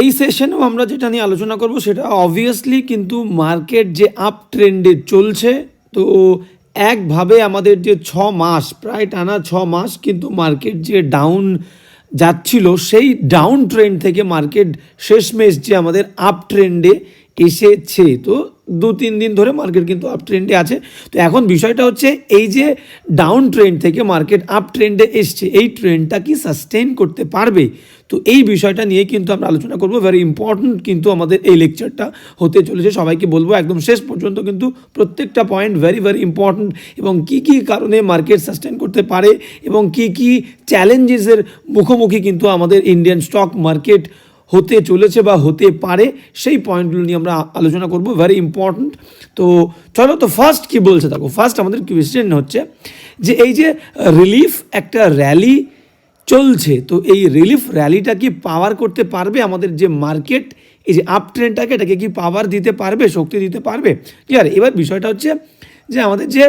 এই সেশনেও আমরা যেটা নিয়ে আলোচনা করব সেটা অবভিয়াসলি কিন্তু মার্কেট যে আপ ট্রেন্ডে চলছে, তো একভাবে আমাদের যে 6 মাস প্রায় টানা 6 মাস কিন্তু মার্কেট যে ডাউন যাচ্ছিল, সেই ডাউন ট্রেন্ড থেকে মার্কেট শেষমেশ যে আমাদের আপ ট্রেন্ডে এসেছে। তো 2-3 দিন ধরে মার্কেট কিন্তু আপ ট্রেন্ডে আছে। তো এখন বিষয়টা হচ্ছে এই যে ডাউন ট্রেন্ড থেকে মার্কেট আপ ট্রেন্ডে এসছে, এই ট্রেন্ডটা কি সাস্টেইন করতে পারবে? তো এই বিষয়টা নিয়ে কিন্তু আমরা আলোচনা করবো। ভেরি ইম্পর্ট্যান্ট কিন্তু আমাদের এই লেকচারটা হতে চলেছে। সবাইকে বলবো একদম শেষ পর্যন্ত কিন্তু প্রত্যেকটা পয়েন্ট ভেরি ইম্পর্ট্যান্ট, এবং কি কি কারণে মার্কেট সাস্টেইন করতে পারে এবং কি কি চ্যালেঞ্জেসের মুখোমুখি কিন্তু আমাদের ইন্ডিয়ান স্টক মার্কেট হতে চলেছে বা হতে পারে, সেই পয়েন্টগুলো নিয়ে আমরা আলোচনা করব। Very important. তো চলো, তো ফার্স্ট কি বলছে দেখো। ফার্স্ট আমাদের কোয়েশ্চেন হচ্ছে যে এই যে রিলিফ একটা র্যালি চলছে, তো এই রিলিফ র্যালিটা কি পাওয়ার করতে পারবে আমাদের যে মার্কেট, এই যে আপ ট্রেন্ডটাকে, এটাকে কি পাওয়ার দিতে পারবে, শক্তি দিতে পারবে? ক্লিয়ার? এবার বিষয়টা হচ্ছে যে আমাদের যে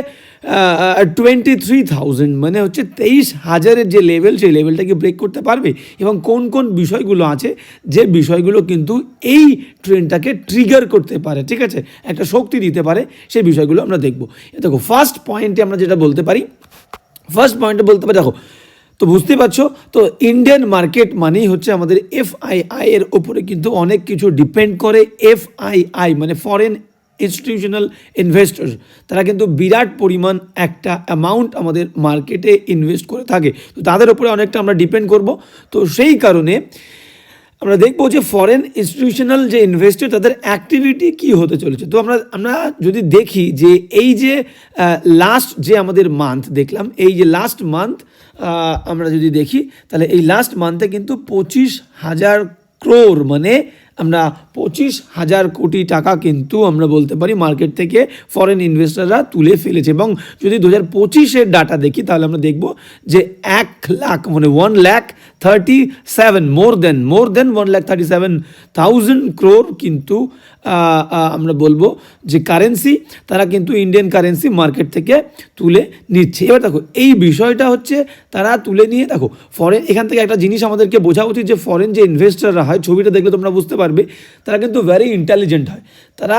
23,000 মানে হচ্ছে 23,000-এর যে লেভেল, সেই লেভেলটাকে ব্রেক করতে পারবে, এবং কোন কোন বিষয়গুলো আছে যে বিষয়গুলো কিন্তু এই ট্রেন্ডটাকে ট্রিগার করতে পারে, ঠিক আছে, একটা শক্তি দিতে পারে, সেই বিষয়গুলো আমরা দেখবো। দেখো ফার্স্ট পয়েন্টে আমরা যেটা বলতে পারি, দেখো, তো বুঝতে পারছো, তো ইন্ডিয়ান মার্কেট মানেই হচ্ছে আমাদের এফআইআই এর ওপরে কিন্তু অনেক কিছু ডিপেন্ড করে। এফআইআই মানে ফরেন ইনস্টিটিউশনাল ইনভেস্টর্স, তারা কিন্তু বিরাট পরিমাণ একটা অ্যামাউন্ট আমাদের মার্কেটে ইনভেস্ট করে থাকে, তো তাদের ওপরে অনেকটা আমরা ডিপেন্ড করব। তো সেই কারণে আমরা দেখবো যে ফরেন ইনস্টিটিউশনাল যে ইনভেস্টর, তাদের অ্যাক্টিভিটি কি হতে চলেছে। তো আমরা যদি দেখি যে এই যে লাস্ট যে আমাদের মান্থ দেখলাম, এই যে লাস্ট মান্থ আমরা যদি দেখি, তাহলে এই লাস্ট মান্থে কিন্তু 25,000 crore মানে আমরা 25,000 কোটি টাকা কিন্তু আমরা বলতে পারি মার্কেট থেকে ফরেন ইনভেস্টররা তুলে ফেলেছে। এবং যদি 2025-এর ডাটা দেখি, তাহলে আমরা দেখব যে 1 লাখ মানে 1,37,000 মোর দেন 1,37,000 crore কিন্তু আমরা বলবো যে কারেন্সি তারা কিন্তু ইন্ডিয়ান কারেন্সি মার্কেট থেকে তুলে নিচ্ছে। এবার দেখো এই বিষয়টা হচ্ছে তারা তুলে নিয়ে, দেখো ফরেন, এখান থেকে একটা জিনিস আমাদেরকে বোঝা উচিত যে ফরেন যে ইনভেস্টররা হয়, ছবিটা দেখলে তোমরা বুঝতে পারবে, তারা কিন্তু ভেরি ইন্টেলিজেন্ট হয়। তারা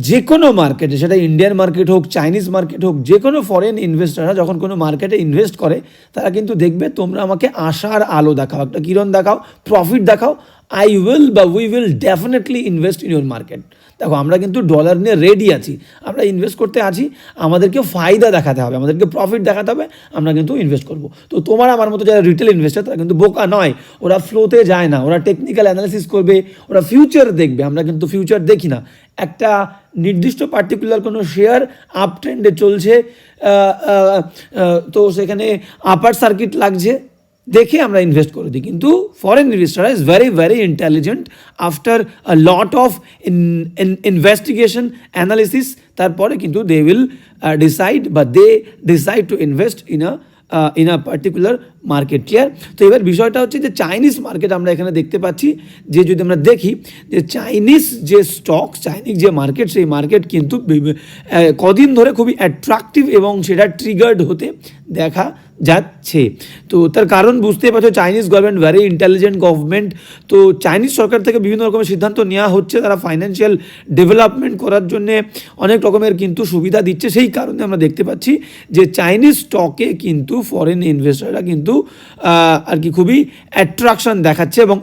যে কোনো মার্কেটে, সেটা ইন্ডিয়ান মার্কেট হোক, চাইনিজ মার্কেট হোক, যে কোনো ফরেন ইনভেস্টররা যখন কোনো মার্কেটে ইনভেস্ট করে, তারা কিন্তু দেখবে তোমরা আমাকে আশার আলো দেখাও, একটা কিরণ দেখাও, প্রফিট দেখাও, আই উইল বা we will definitely invest in your market. দেখো আমরা কিন্তু ডলার নিয়ে রেডি আছি, আমরা ইনভেস্ট করতে আছি, আমাদেরকে ফায়দা দেখাতে হবে, আমাদেরকে প্রফিট দেখাতে হবে, আমরা কিন্তু ইনভেস্ট করব। তো তোমার আমার মতো যারা রিটেল ইনভেস্টার, তারা কিন্তু বোকা নয়, ওরা ফ্লোতে যায় না, ওরা টেকনিক্যাল অ্যানালিসিস করবে, ওরা ফিউচার দেখবে। আমরা কিন্তু ফিউচার দেখি না। একটা নির্দিষ্ট পার্টিকুলার কোনো শেয়ার আপ ট্রেন্ডে চলছে, তো সেখানে আপার সার্কিট লাগছে দেখে আমরা ইনভেস্ট করে দিই। কিন্তু foreign investor is very intelligent. After a lot of investigation analysis, তারপরে কিন্তু they will decide to invest in a particular market. Clear? তো এবার বিষয়টা হচ্ছে যে চাইনিজ মার্কেট আমরা এখানে দেখতে পাচ্ছি, যে যদি আমরা দেখি যে চাইনিজ যে স্টক, চাইনিজ যে মার্কেট, সেই মার্কেট কিন্তু কদিন ধরে খুবই অ্যাট্রাকটিভ এবং সেটা ট্রিগার্ড হতে দেখা যাচ্ছে। তো তার কারণ বুঝতে পারছো, Chinese government very intelligent government. তো চাইনিজ সরকার থেকে বিভিন্ন রকমের সিদ্ধান্ত নেওয়া হচ্ছে, তারা ফাইন্যান্সিয়াল ডেভেলপমেন্ট করার জন্যে অনেক রকমের কিন্তু সুবিধা দিচ্ছে। সেই কারণে আমরা দেখতে পাচ্ছি যে চাইনিজ স্টকে কিন্তু ফরেন ইনভেস্টররা কিন্তু আর কি খুবই অ্যাট্রাকশন দেখাচ্ছে এবং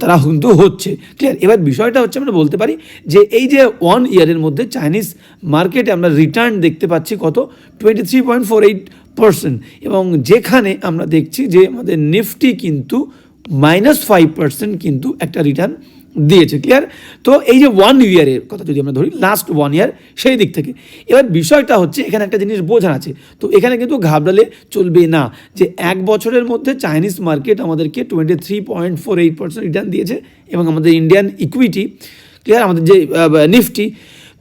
তারা কিন্তু হচ্ছে। ক্লিয়ার? এবার বিষয়টা হচ্ছে আমরা বলতে পারি যে এই যে 1 ইয়ারের মধ্যে চাইনিজ মার্কেটে আমরা রিটার্ন দেখতে পাচ্ছি কত, 23.48%, এবং যেখানে আমরা দেখছি যে আমাদের নিফটি কিন্তু -5% কিন্তু একটা রিটার্ন দিয়েছে। ক্লিয়ার? তো এই যে 1 ইয়ারের কথা যদি আমরা ধরি, লাস্ট 1 ইয়ার, সেই দিক থেকে এবার বিষয়টা হচ্ছে এখানে একটা জিনিস বোঝার আছে। তো এখানে কিন্তু ঘাবড়ালে চলবে না, যে 1 বছরের মধ্যে চাইনিজ মার্কেট আমাদেরকে 23.48% রিটার্ন দিয়েছে, এবং আমাদের ইন্ডিয়ান ইকুইটি, ক্লিয়ার, আমাদের যে নিফটি,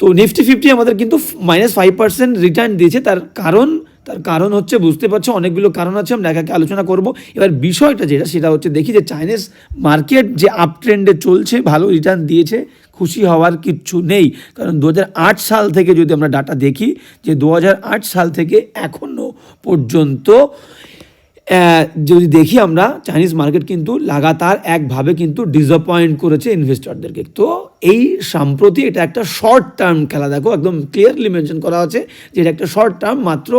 তো নিফটি 50 আমাদের কিন্তু -5% রিটার্ন দিয়েছে। তার কারণ হচ্ছে, বুঝতে পারছো, অনেকগুলো কারণ আছে, আমরা একে আলোচনা করব। এবার বিষয়টা যেটা, সেটা হচ্ছে দেখি যে চাইনিজ মার্কেট যে আপ ট্রেন্ডে চলছে, ভালো রিটার্ন দিয়েছে, খুশি হওয়ার কিচ্ছু নেই। কারণ 2008 সাল থেকে যদি আমরা ডাটা দেখি, যে 2008 সাল থেকে এখনও পর্যন্ত যদি দেখি আমরা চাইনিজ মার্কেট কিন্তু লাগাতার একভাবে কিন্তু ডিসঅ্যাপয়েন্ট করেছে ইনভেস্টরদেরকে। তো এই সম্প্রতি এটা একটা শর্ট টার্ম খেলা, দেখো একদম ক্লিয়ারলি মেনশন করা আছে যে এটা একটা শর্ট টার্ম, মাত্র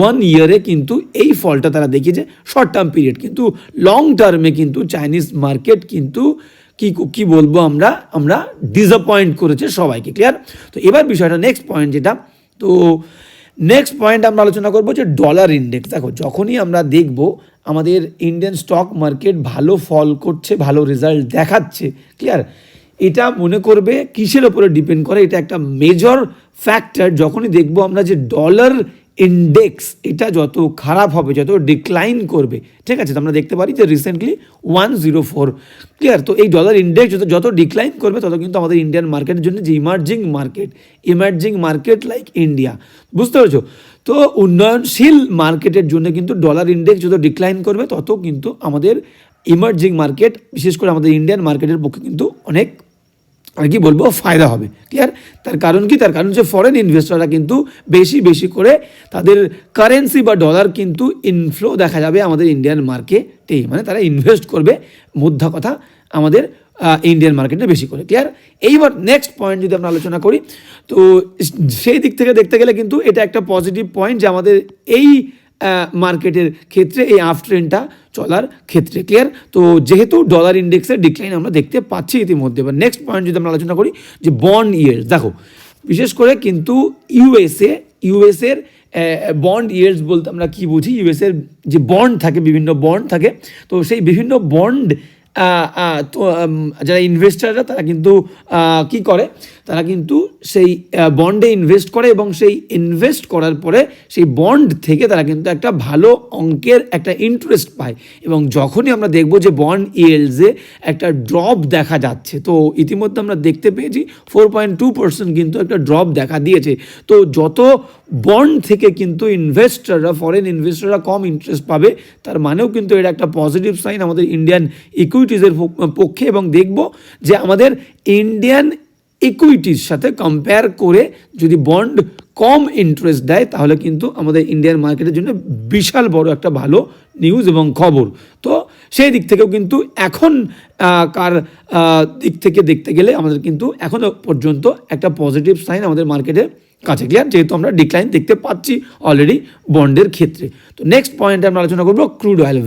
1 ইয়ারে কিন্তু এই ফলটা তারা দেখিয়েছে, শর্ট টার্ম পিরিয়ড। কিন্তু লং টার্মে কিন্তু চাইনিজ মার্কেট কিন্তু কি বলবো আমরা ডিসঅ্যাপয়েন্ট করেছে সবাইকে। ক্লিয়ার? তো এবার বিষয়টা নেক্সট পয়েন্ট যেটা, তো নেক্সট পয়েন্ট আমরা আলোচনা করবো যে ডলার ইন্ডেক্স। দেখো যখনই আমরা দেখব আমাদের ইন্ডিয়ান স্টক মার্কেট ভালো ফল করছে, ভালো রেজাল্ট দেখাচ্ছে, ক্লিয়ার, এটা মনে করবে কিসের ওপরে ডিপেন্ড করে, এটা একটা মেজর ফ্যাক্টর। যখনই দেখবো আমরা যে ডলার ইন্ডেক্স এটা যত খারাপ হবে, যত ডিক্লাইন করবে, ঠিক আছে, তো আমরা দেখতে পারি যে রিসেন্টলি 104, ক্লিয়ার। তো এই ডলার ইন্ডেক্স যত ডিক্লাইন করবে তত কিন্তু আমাদের ইন্ডিয়ান মার্কেটের জন্য যে ইমার্জিং মার্কেট লাইক ইন্ডিয়া, বুঝতে পেরেছো, তো উন্নয়নশীল মার্কেটের জন্য কিন্তু ডলার ইন্ডেক্স যত ডিক্লাইন করবে তত কিন্তু আমাদের ইমার্জিং মার্কেট, বিশেষ করে আমাদের ইন্ডিয়ান মার্কেটের পক্ষে কিন্তু অনেক আর কি বলবো ফায়দা হবে। ক্লিয়ার? তার কারণ কি? তার কারণ যে ফরেন ইনভেস্টররা কিন্তু বেশি করে তাদের কারেন্সি বা ডলার কিন্তু ইনফ্লো দেখা যাবে আমাদের ইন্ডিয়ান মার্কেটে, মানে তারা ইনভেস্ট করবে, মোদ্দা কথা আমাদের ইন্ডিয়ান মার্কেটে বেশি করে। ক্লিয়ার? এইবার নেক্সট পয়েন্ট যদি আমরা আলোচনা করি, তো সেই দিক থেকে দেখতে গেলে কিন্তু এটা একটা পজিটিভ পয়েন্ট যে আমাদের এই মার্কেটের ক্ষেত্রে এই আপ ট্রেন্ডটা চলার ক্ষেত্রে। ক্লিয়ার? তো যেহেতু ডলার ইন্ডেক্সের ডিক্লাইন আমরা দেখতে পাচ্ছি ইতিমধ্যে। এবার নেক্সট পয়েন্ট যদি আমরা আলোচনা করি যে বন্ড ইয়েল্ডস, দেখো বিশেষ করে কিন্তু ইউএসের বন্ড ইয়েল্ডস বলতে আমরা কি বুঝি, ইউএসের যে বন্ড থাকে, বিভিন্ন বন্ড থাকে, তো সেই বিভিন্ন বন্ড তো যারা ইনভেস্টাররা তারা কিন্তু কি করে, তারা কিন্তু সেই বন্ডে ইনভেস্ট করে এবং সেই ইনভেস্ট করার পরে সেই বন্ড থেকে তারা কিন্তু একটা ভালো অঙ্কের একটা ইন্টারেস্ট পায়। এবং যখনই আমরা দেখব যে বন্ড ইয়েল্ডসে একটা ড্রপ দেখা যাচ্ছে, তো ইতিমধ্যে আমরা দেখতে পেয়েছি 4.2% কিন্তু একটা ড্রপ দেখা দিয়েছে। তো যত বন্ড থেকে কিন্তু ফরেন ইনভেস্টররা কম ইন্টারেস্ট পাবে, তার মানেও কিন্তু এটা একটা পজিটিভ সাইন আমাদের ইন্ডিয়ান ইকুইটিজের পক্ষে। এবং দেখব যে আমাদের ইন্ডিয়ান ইকুইটির সাথে কম্পেয়ার করে যদি বন্ড কম ইন্টারেস্ট দেয় তাহলে কিন্তু আমাদের ইন্ডিয়ান মার্কেটের জন্য বিশাল বড় একটা ভালো নিউজ এবং খবর। তো সেই দিক থেকেও কিন্তু এখন কার দিক থেকে দেখতে গেলে আমাদের কিন্তু এখনও পর্যন্ত একটা পজিটিভ সাইন আমাদের মার্কেটে কাছে। ক্লিয়ার? যেহেতু আমরা ডিক্লাইন দেখতে পাচ্ছি অলরেডি বন্ডের ক্ষেত্রে। তো নেক্সট পয়েন্টে আমরা আলোচনা করবো ক্রুড অয়েল,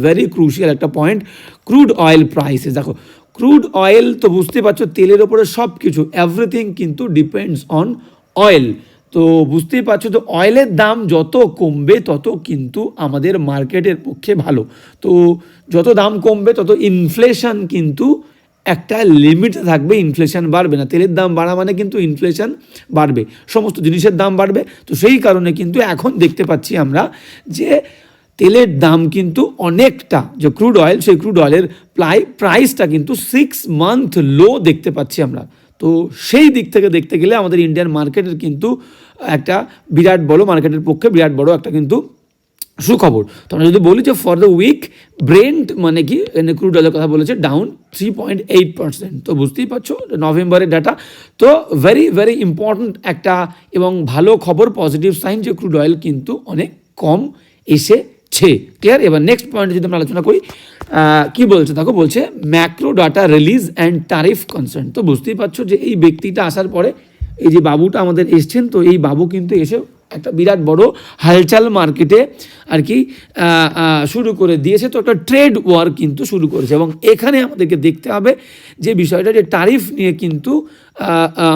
ভেরি ক্রুশিয়াল একটা পয়েন্ট, ক্রুড অয়েল প্রাইসেস। দেখো ক্রুড অয়েল তো বুঝতে পারছো তেলের ওপরে সব কিছু, এভরিথিং কিন্তু ডিপেন্ডস অন অয়েল। তো বুঝতেই পারছো, তো অয়েলের দাম যত কমবে তত কিন্তু আমাদের মার্কেটের পক্ষে ভালো। তো যত দাম কমবে তত ইনফ্লেশন কিন্তু একটা লিমিটে থাকবে, ইনফ্লেশন বাড়বে না। তেলের দাম বাড়া মানে কিন্তু ইনফ্লেশন বাড়বে, সমস্ত জিনিসের দাম বাড়বে। তো সেই কারণে কিন্তু এখন দেখতে পাচ্ছি আমরা যে তেলের দাম কিন্তু অনেকটা, যে ক্রুড অয়েল, সেই ক্রুড অয়েলের প্রাইসটা কিন্তু 6 মান্থ লো দেখতে পাচ্ছি আমরা। তো সেই দিক থেকে দেখতে গেলে আমাদের ইন্ডিয়ান মার্কেটের কিন্তু একটা বিরাট বড়, মার্কেটের পক্ষে বিরাট বড় একটা কিন্তু সুখবর। তো আমরা যদি বলি যে ফর দ্য উইক ব্রেন্ট মানে কি, ক্রুড অয়েলের কথা বলেছে ডাউন 3.8%। তো বুঝতেই পারছো নভেম্বরের ডাটা। তো ভেরি ইম্পর্ট্যান্ট একটা এবং ভালো খবর, পজিটিভ সাইন যে ক্রুড অয়েল কিন্তু অনেক কম এসেছে। ক্লিয়ার? এবার নেক্সট পয়েন্টে যদি আমরা আলোচনা করি, কি বলছে দেখো, বলছে macro data release and tariff concern. তো বুঝতেই পারছো যে এই ব্যক্তিটা আসার পরে, এই যে বাবুটা আমাদের এসছেন, তো এই বাবু কিন্তু এসে একটা বিরাট বড় হালচাল মার্কেটে আর কি শুরু করে দিয়েছে। তো একটা ট্রেড ওয়ার কিন্তু শুরু করেছে এবং এখানে আমাদেরকে দেখতে হবে যে বিষয়টা, যে ট্যারিফ নিয়ে কিন্তু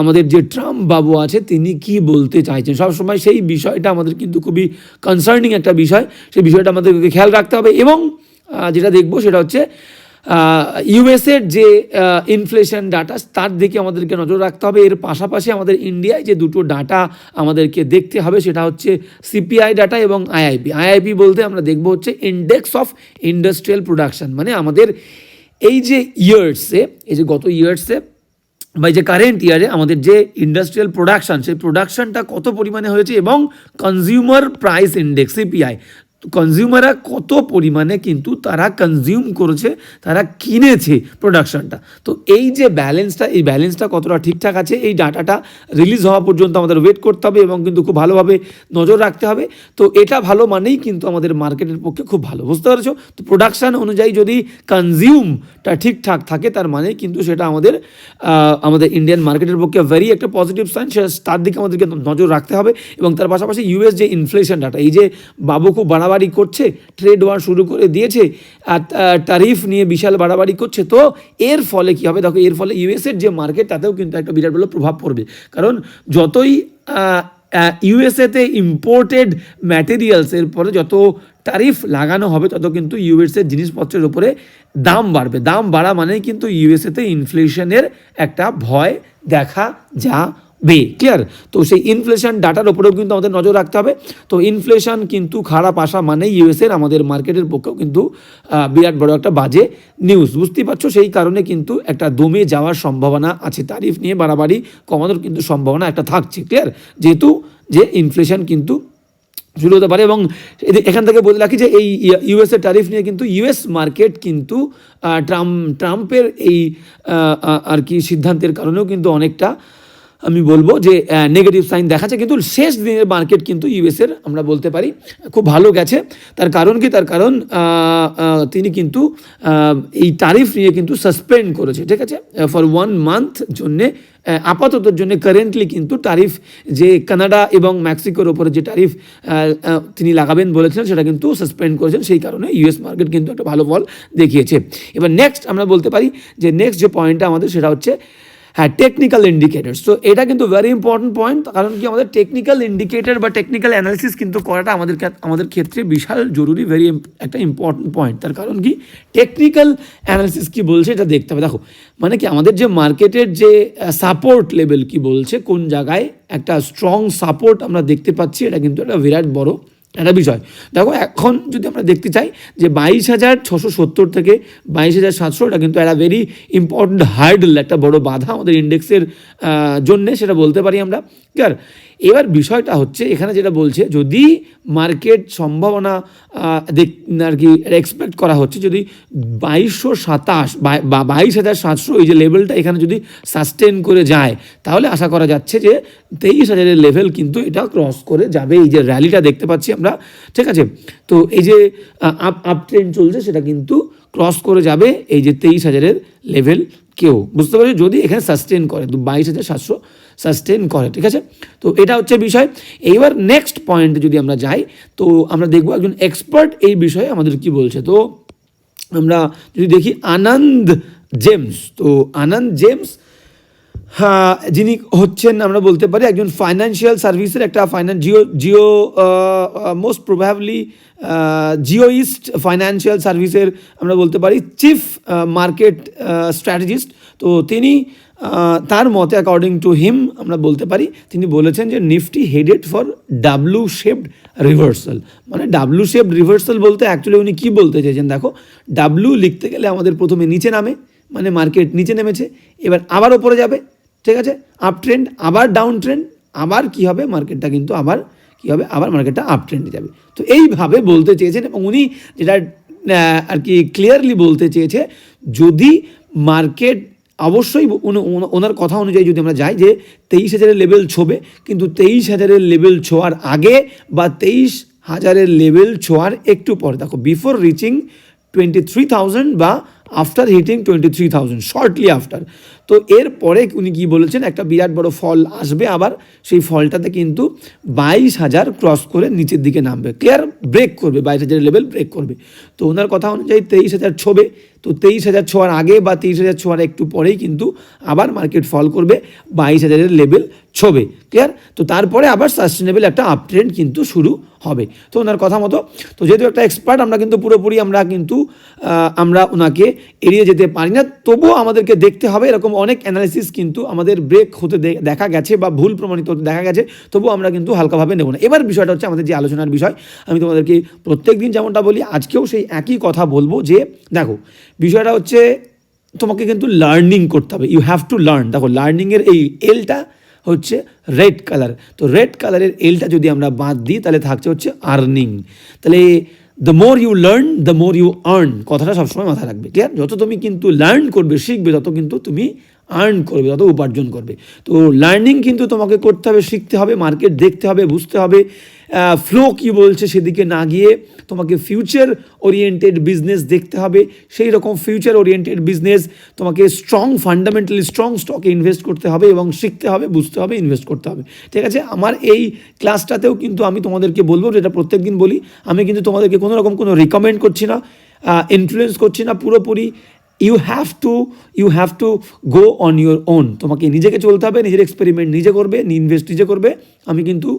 আমাদের যে ট্রাম্প বাবু আছে তিনি কি বলতে চাইছেন। সবসময় সেই বিষয়টা আমাদের কিন্তু খুবই কনসার্নিং একটা বিষয়, সেই বিষয়টা আমাদেরকে খেয়াল রাখতে হবে। এবং যেটা দেখবো সেটা হচ্ছে ইউএসের যে ইনফ্লেশন ডাটা, তার দিকে আমাদেরকে নজর রাখতে হবে। এর পাশাপাশি আমাদের ইন্ডিয়ায় যে দুটো ডাটা আমাদেরকে দেখতে হবে সেটা হচ্ছে সিপিআই ডাটা এবং আইআইপি বলতে আমরা দেখব হচ্ছে ইন্ডেক্স অফ ইন্ডাস্ট্রিয়াল প্রোডাকশন, মানে আমাদের এই যে ইয়ার্সে, এই যে গত ইয়ার্সে বা যে কারেন্ট ইয়ারে আমাদের যে ইন্ডাস্ট্রিয়াল প্রোডাকশন, সেই প্রোডাকশনটা কত পরিমাণে হয়েছে, এবং কনজিউমার প্রাইস ইন্ডেক্স সিপিআই, কনজিউমাররা কত পরিমাণে কিন্তু তারা কনজিউম করেছে, তারা কিনেছে প্রোডাকশনটা। তো এই যে ব্যালেন্সটা, এই ব্যালেন্সটা কতটা ঠিকঠাক আছে, এই ডাটাটা রিলিজ হওয়া পর্যন্ত আমাদের ওয়েট করতে হবে এবং কিন্তু খুব ভালোভাবে নজর রাখতে হবে। তো এটা ভালো মানেই কিন্তু আমাদের মার্কেটের পক্ষে খুব ভালো, বুঝতে পারছো? তো প্রোডাকশান অনুযায়ী যদি কনজিউমটা ঠিকঠাক থাকে, তার মানে কিন্তু সেটা আমাদের আমাদের ইন্ডিয়ান মার্কেটের পক্ষে ভেরি একটা পজিটিভ সাইন, তার দিকে আমাদেরকে নজর রাখতে হবে। এবং তার পাশাপাশি ইউএস যে ইনফ্লেশন ডাটা, এই যে বাবু খুব বাড়াবাড়ি করছে, ট্রেড ওয়ার শুরু করে দিয়েছে, আর ট্যারিফ নিয়ে বিশাল বাড়াবাড়ি করছে, তো এর ফলে কী হবে দেখো, এর ফলে ইউএসের যে মার্কেট তাতেও কিন্তু একটা বিরাট বড় প্রভাব পড়বে। কারণ যতই ইউএসএতে ইম্পোর্টেড ম্যাটেরিয়ালসের পরে যত ট্যারিফ লাগানো হবে, তত কিন্তু ইউএসএর জিনিসপত্রের উপরে দাম বাড়বে। দাম বাড়া মানেই কিন্তু ইউএসএতে ইনফ্লেশনের একটা ভয় দেখা যাবে। ক্লিয়ার? তো সেই ইনফ্লেশন ডাটার উপরেও কিন্তু আমাদের নজর রাখতে হবে। তো ইনফ্লেশন কিন্তু খারাপ আসা মানে ইউএসএর আমাদের মার্কেটের পক্ষেও কিন্তু বিরাট বড় একটা বাজে নিউজ, বুঝতেই পারছো? সেই কারণে কিন্তু একটা দমে যাওয়ার সম্ভাবনা আছে, ট্যারিফ নিয়ে বাড়াবাড়ি কমানোর কিন্তু সম্ভাবনা একটা থাকছে। ক্লিয়ার? যেহেতু যে ইনফ্লেশন কিন্তু শুরু হতে পারে। এবং এখান থেকে বলে রাখি যে এই ইউএসএ ট্যারিফ নিয়ে কিন্তু ইউএস মার্কেট কিন্তু ট্রাম্পের এই আর কি সিদ্ধান্তের কারণেও কিন্তু অনেকটা আমি বলবো যে নেগেটিভ সাইন দেখাচ্ছে। কিন্তু শেষ দিনের মার্কেট কিন্তু ইউএসের আমরা বলতে পারি খুব ভালো গেছে। তার কারণ কি? তার কারণ তিনি কিন্তু এই ট্যারিফ নিয়ে কিন্তু সাসপেন্ড করেছে, ঠিক আছে, ফর 1 মান্থ জন্যে, আপাততর জন্য কারেন্টলি কিন্তু ট্যারিফ যে কানাডা এবং মেক্সিকোর ওপরে যে ট্যারিফ তিনি লাগাবেন বলেছিলেন, সেটা কিন্তু সাসপেন্ড করেছেন। সেই কারণে ইউএস মার্কেট কিন্তু একটা ভালো ফল দেখিয়েছে। এবার নেক্সট আমরা বলতে পারি যে নেক্সট যে পয়েন্টটা আমাদের, সেটা হচ্ছে টেকনিক্যাল ইন্ডিকেটার্স। তো এটা কিন্তু ভেরি ইম্পর্টেন্ট পয়েন্ট। কারণ কি, আমাদের টেকনিক্যাল ইন্ডিকেটার বা টেকনিক্যাল অ্যানালিসিস কিন্তু করাটা আমাদের ক্ষেত্রে বিশাল জরুরি, ভেরি একটা ইম্পর্টেন্ট পয়েন্ট। তার কারণ কি, টেকনিক্যাল অ্যানালিসিস কি বলছে এটা দেখতে হবে। দেখো মানে কি, আমাদের যে মার্কেটের যে সাপোর্ট লেভেল কি বলছে, কোন জায়গায় একটা স্ট্রং সাপোর্ট আমরা দেখতে পাচ্ছি, এটা কিন্তু একটা বিরাট বড় একটা বিষয়। দেখো এখন যদি আমরা দেখতে চাই যে 22,670 থেকে 22,700, এটা কিন্তু একটা ভেরি ইম্পর্টেন্ট হার্ডল, একটা বড় বাধা আমাদের ইন্ডেক্সের জন্যে, সেটা বলতে পারি আমরা। ক্লিয়ার? এবার বিষয়টা হচ্ছে এখানে যেটা বলছে, যদি মার্কেট সম্ভাবনা আর কি এক্সপেক্ট করা হচ্ছে, যদি 2227 বা 22,700 এই যে লেভেলটা এখানে যদি সাস্টেন করে যায়, তাহলে আশা করা যাচ্ছে যে 23,000-এর লেভেল কিন্তু এটা ক্রস করে যাবে। এই যে র্যালিটা দেখতে পাচ্ছি আমরা, ঠিক আছে, তো এই যে আপ ট্রেন্ড চলছে, সেটা কিন্তু ক্রস করে যাবে এই যে 23,000-এর লেভেল কেউ, বুঝতে পারছি, যদি এখানে সাস্টেন করে 22,700 সাস্টেন করে, ঠিক আছে। তো এটা হচ্ছে বিষয়। এইবার নেক্সট পয়েন্টে যদি আমরা যাই, তো আমরা দেখব একজন এক্সপার্ট এই বিষয়ে আমাদের কি বলছে। তো আমরা যদি দেখি আনন্দ জেমস, তো আনন্দ জেমস যিনি হচ্ছেন আমরা বলতে পারি একজন ফাইন্যান্সিয়াল সার্ভিসের একটা জিও মোস্ট প্রবাবলি জিওইস্ট ফাইন্যান্সিয়াল সার্ভিসের আমরা বলতে পারি চিফ মার্কেট স্ট্র্যাটেজিস্ট। তো তিনি তার মতে অ্যাকর্ডিং টু হিম আমরা বলতে পারি, তিনি বলেছেন যে Nifty headed for W shaped reversal. মানে ডাব্লু শেপড রিভার্সাল বলতে অ্যাকচুয়ালি উনি কী বলতে চেয়েছেন, দেখো ডাব্লু লিখতে গেলে আমাদের প্রথমে নিচে নামে, মানে মার্কেট নিচে নেমেছে, এবার আবার ওপরে যাবে, ঠিক আছে, আপ ট্রেন্ড, আবার ডাউন ট্রেন্ড, আবার কি হবে, মার্কেটটা কিন্তু আবার কি হবে, আবার মার্কেটটা আপ ট্রেন্ডে যাবে। তো এইভাবে বলতে চেয়েছেন। এবং উনি যেটা আর কি ক্লিয়ারলি বলতে চেয়েছে, যদি মার্কেট অবশ্যই ওনার কথা অনুযায়ী যদি আমরা যাই যে 23,000-এর লেভেল ছোবে, কিন্তু 23,000-এর লেভেল ছোঁয়ার আগে বা 23,000-এর লেভেল ছোঁয়ার একটু পরে, দেখো বিফোর রিচিং 23,000 বা আফটার হিটিং 23,000, শর্টলি আফটার। তো এরপরে উনি কী বলেছেন, একটা বিরাট বড় ফল আসবে, আবার সেই ফলটাতে কিন্তু 22,000 ক্রস করে নিচের দিকে নামবে, ক্লিয়ার, ব্রেক করবে, 22,000-এর লেভেল ব্রেক করবে। তো ওনার কথা অনুযায়ী 23,000 ছোবে। তো 23,000 ছোঁয়ার আগে বা 23,000 ছোঁয়ার একটু পরেই কিন্তু আবার মার্কেট ফল করবে, 22,000-এর লেভেল ছোবে, ক্লিয়ার। তো তারপরে আবার সাস্টেনেবল একটা আপ ট্রেন্ড কিন্তু শুরু হবে। তো ওনার কথা মতো, তো যেহেতু একটা এক্সপার্ট, আমরা কিন্তু পুরোপুরি আমরা ওনাকে এড়িয়ে যেতে পারি না, তবুও আমাদেরকে দেখতে হবে। এরকম অনেক অ্যানালিসিস কিন্তু আমাদের ব্রেক হতে দেখা গেছে বা ভুল প্রমাণিত হতে দেখা গেছে, তবুও আমরা কিন্তু হালকাভাবে নেব না। এবার বিষয়টা হচ্ছে আমাদের যে আলোচনার বিষয়, আমি তোমাদেরকে প্রত্যেক দিন যেমনটা বলি, আজকেও সেই একই কথা বলবো যে দেখো বিষয়টা হচ্ছে তোমাকে কিন্তু লার্নিং করতে হবে, ইউ হ্যাভ টু লার্ন। দেখো লার্নিংয়ের এই এলটা হচ্ছে রেড কালার। তো রেড কালারের এলটা যদি আমরা বাদ দিই তাহলে থাকছে হচ্ছে আর্নিং। তাহলে the more you learn the more you earn, কথাটা সবসময় মাথায় রাখবে, ঠিক আছে? যত তুমি কিন্তু লার্ন করবে, শিখবে, তত কিন্তু তুমি আর্ন করবে, তত উপার্জন করবে। তো লার্নিং কিন্তু তোমাকে করতে হবে, শিখতে হবে, মার্কেট দেখতে হবে, বুঝতে হবে, ফ্লো কী বলছে সেদিকে না গিয়ে তোমাকে ফিউচার ওরিয়েন্টেড বিজনেস দেখতে হবে। সেই রকম ফিউচার ওরিয়েন্টেড বিজনেস তোমাকে স্ট্রং, ফান্ডামেন্টালি স্ট্রং স্টকে ইনভেস্ট করতে হবে এবং শিখতে হবে, বুঝতে হবে, ইনভেস্ট করতে হবে, ঠিক আছে? আমার এই ক্লাসটাতেও কিন্তু আমি তোমাদেরকে বলবো, যেটা প্রত্যেক দিন বলি, আমি কিন্তু তোমাদেরকে কোনো রকম কোনো রিকমেন্ড করছি না, ইনফ্লুয়েন্স করছি না, পুরোপুরি you have to go on your own. তোমাকে নিজেকে চলতে হবে, নিজের এক্সপেরিমেন্ট নিজে করবে, ইনভেস্ট নিজে করবে। আমি কিন্তু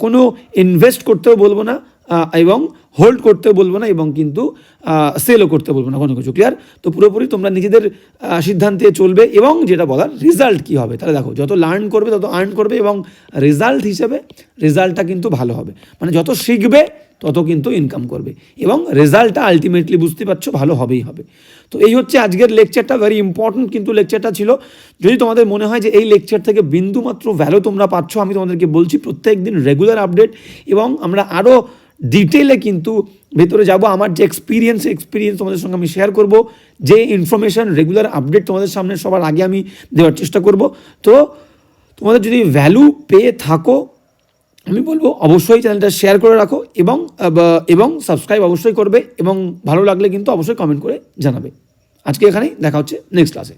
কোনো ইনভেস্ট করতেও বলবো না এবং হোল্ড করতেও বলবো না এবং কিন্তু সেলও করতে বলবো না, কোনো কিছু, ক্লিয়ার? তো পুরোপুরি তোমরা নিজেদের সিদ্ধান্তে চলবে এবং যেটা বলার রেজাল্ট কী হবে, তাহলে দেখো, যত লার্ন করবে তত আর্ন করবে এবং রেজাল্ট হিসেবে রেজাল্টটা কিন্তু ভালো হবে। মানে যত শিখবে তত কিন্তু ইনকাম করবে এবং রেজাল্টটা আলটিমেটলি বুঝতে পারছো ভালো হবেই হবে। তো এই হচ্ছে আজকের লেকচারটা, ভেরি ইম্পর্টেন্ট কিন্তু লেকচারটা ছিল। যদি তোমাদের মনে হয় যে এই লেকচার থেকে বিন্দুমাত্র ভ্যালু তোমরা পাচ্ছ, আমি তোমাদেরকে বলছি প্রত্যেক দিন রেগুলার আপডেট এবং আমরা আরও ডিটেলে কিন্তু ভেতরে যাব। আমার যে এক্সপিরিয়েন্স তোমাদের সঙ্গে আমি শেয়ার করব, যে ইনফরমেশান রেগুলার আপডেট তোমাদের সামনে সবার আগে আমি দেওয়ার চেষ্টা করব। তো তোমাদের যদি ভ্যালু পেয়ে থাকো, আমি বলবো অবশ্যই চ্যানেলটা শেয়ার করে রাখো এবং সাবস্ক্রাইব অবশ্যই করবে এবং ভালো লাগলে কিন্তু অবশ্যই কমেন্ট করে জানাবে। আজকে এখানেই দেখা হচ্ছে নেক্সট ক্লাসে।